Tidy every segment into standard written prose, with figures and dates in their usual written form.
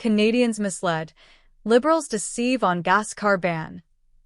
Canadians misled. Liberals deceive on gas car ban.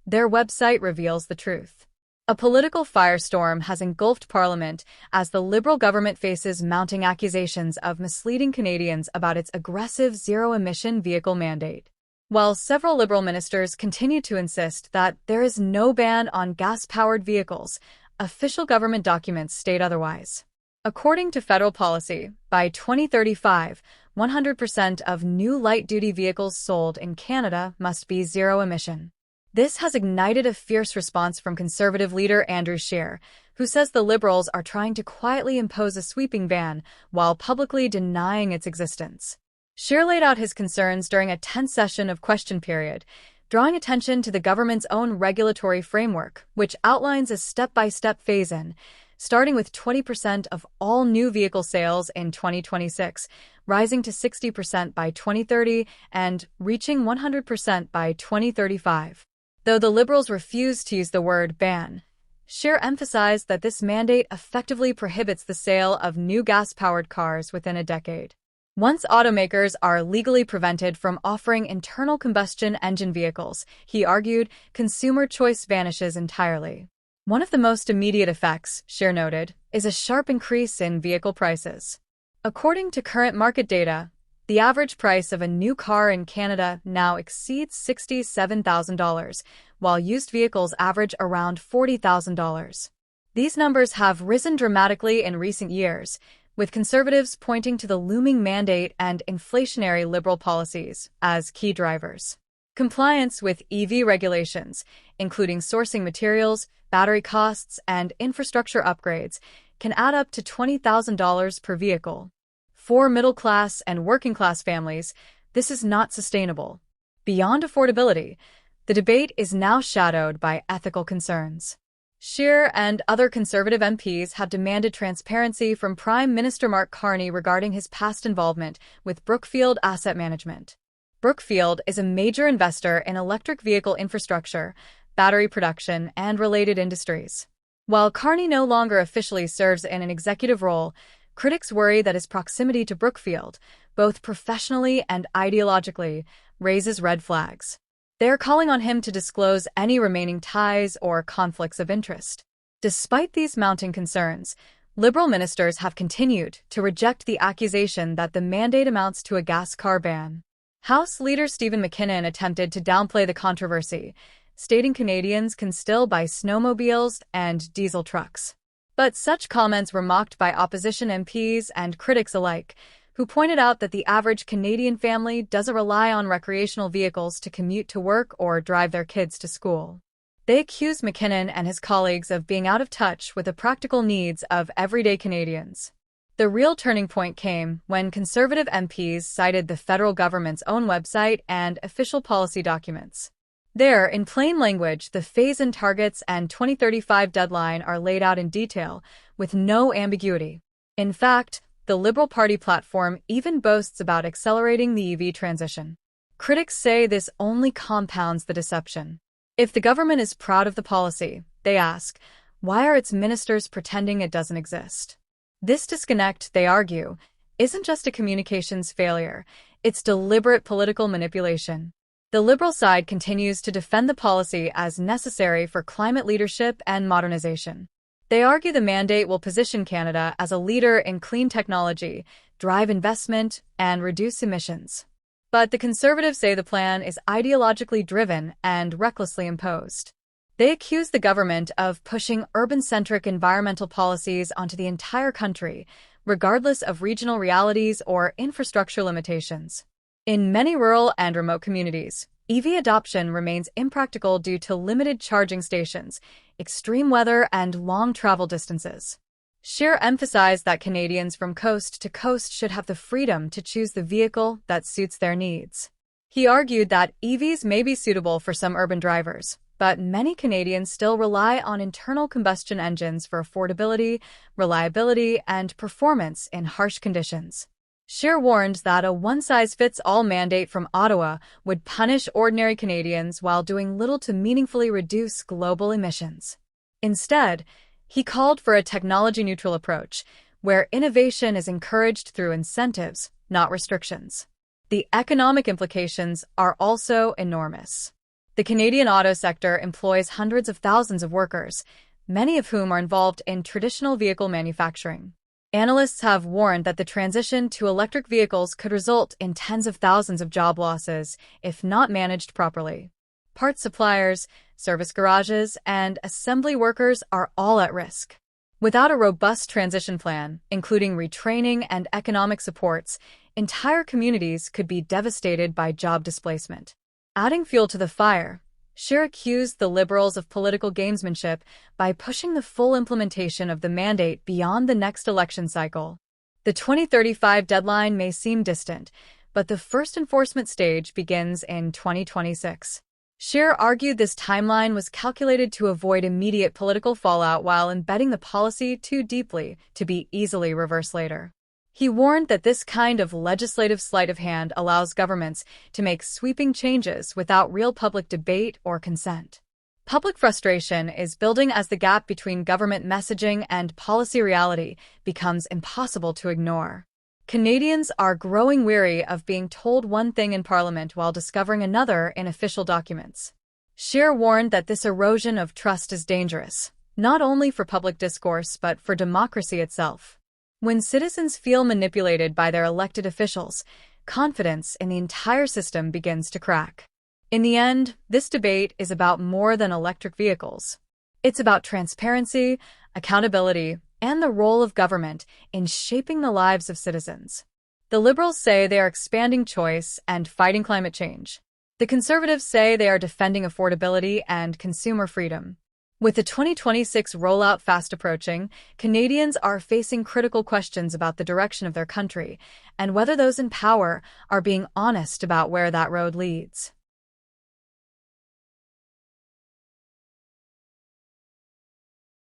Their website reveals the truth. A political firestorm has engulfed Parliament as the Liberal government faces mounting accusations of misleading Canadians about its aggressive zero-emission vehicle mandate. While several Liberal ministers continue to insist that there is no ban on gas-powered vehicles, official government documents state otherwise. According to federal policy, by 2035, 100% of new light-duty vehicles sold in Canada must be zero-emission. This has ignited a fierce response from Conservative leader Andrew Scheer, who says the Liberals are trying to quietly impose a sweeping ban while publicly denying its existence. Scheer laid out his concerns during a tense session of question period, drawing attention to the government's own regulatory framework, which outlines a step-by-step phase-in, starting with 20% of all new vehicle sales in 2026, rising to 60% by 2030, and reaching 100% by 2035. Though the Liberals refused to use the word ban, Scheer emphasized that this mandate effectively prohibits the sale of new gas-powered cars within a decade. Once automakers are legally prevented from offering internal combustion engine vehicles, he argued, consumer choice vanishes entirely. One of the most immediate effects, Scheer noted, is a sharp increase in vehicle prices. According to current market data, the average price of a new car in Canada now exceeds $67,000, while used vehicles average around $40,000. These numbers have risen dramatically in recent years, with Conservatives pointing to the looming mandate and inflationary Liberal policies as key drivers. Compliance with EV regulations, including sourcing materials, battery costs, and infrastructure upgrades, can add up to $20,000 per vehicle. For middle-class and working-class families, this is not sustainable. Beyond affordability, the debate is now shadowed by ethical concerns. Scheer and other Conservative MPs have demanded transparency from Prime Minister Mark Carney regarding his past involvement with Brookfield Asset Management. Brookfield is a major investor in electric vehicle infrastructure, battery production, and related industries. While Carney no longer officially serves in an executive role, critics worry that his proximity to Brookfield, both professionally and ideologically, raises red flags. They are calling on him to disclose any remaining ties or conflicts of interest. Despite these mounting concerns, Liberal ministers have continued to reject the accusation that the mandate amounts to a gas car ban. House Leader Stephen McKinnon attempted to downplay the controversy, stating Canadians can still buy snowmobiles and diesel trucks. But such comments were mocked by opposition MPs and critics alike, who pointed out that the average Canadian family doesn't rely on recreational vehicles to commute to work or drive their kids to school. They accused McKinnon and his colleagues of being out of touch with the practical needs of everyday Canadians. The real turning point came when Conservative MPs cited the federal government's own website and official policy documents. There, in plain language, the phase-in targets and 2035 deadline are laid out in detail, with no ambiguity. In fact, the Liberal Party platform even boasts about accelerating the EV transition. Critics say this only compounds the deception. If the government is proud of the policy, they ask, why are its ministers pretending it doesn't exist? This disconnect, they argue, isn't just a communications failure, it's deliberate political manipulation. The Liberal side continues to defend the policy as necessary for climate leadership and modernization. They argue the mandate will position Canada as a leader in clean technology, drive investment, and reduce emissions. But the Conservatives say the plan is ideologically driven and recklessly imposed. They accuse the government of pushing urban-centric environmental policies onto the entire country, regardless of regional realities or infrastructure limitations. In many rural and remote communities, EV adoption remains impractical due to limited charging stations, extreme weather, and long travel distances. Scheer emphasized that Canadians from coast to coast should have the freedom to choose the vehicle that suits their needs. He argued that EVs may be suitable for some urban drivers, but many Canadians still rely on internal combustion engines for affordability, reliability, and performance in harsh conditions. Scheer warned that a one-size-fits-all mandate from Ottawa would punish ordinary Canadians while doing little to meaningfully reduce global emissions. Instead, he called for a technology-neutral approach, where innovation is encouraged through incentives, not restrictions. The economic implications are also enormous. The Canadian auto sector employs hundreds of thousands of workers, many of whom are involved in traditional vehicle manufacturing. Analysts have warned that the transition to electric vehicles could result in tens of thousands of job losses if not managed properly. Parts suppliers, service garages, and assembly workers are all at risk. Without a robust transition plan, including retraining and economic supports, entire communities could be devastated by job displacement. Adding fuel to the fire, Scheer accused the Liberals of political gamesmanship by pushing the full implementation of the mandate beyond the next election cycle. The 2035 deadline may seem distant, but the first enforcement stage begins in 2026. Scheer argued this timeline was calculated to avoid immediate political fallout while embedding the policy too deeply to be easily reversed later. He warned that this kind of legislative sleight of hand allows governments to make sweeping changes without real public debate or consent. Public frustration is building as the gap between government messaging and policy reality becomes impossible to ignore. Canadians are growing weary of being told one thing in Parliament while discovering another in official documents. Scheer warned that this erosion of trust is dangerous, not only for public discourse but for democracy itself. When citizens feel manipulated by their elected officials, confidence in the entire system begins to crack. In the end, this debate is about more than electric vehicles. It's about transparency, accountability, and the role of government in shaping the lives of citizens. The Liberals say they are expanding choice and fighting climate change. The Conservatives say they are defending affordability and consumer freedom. With the 2026 rollout fast approaching, Canadians are facing critical questions about the direction of their country and whether those in power are being honest about where that road leads.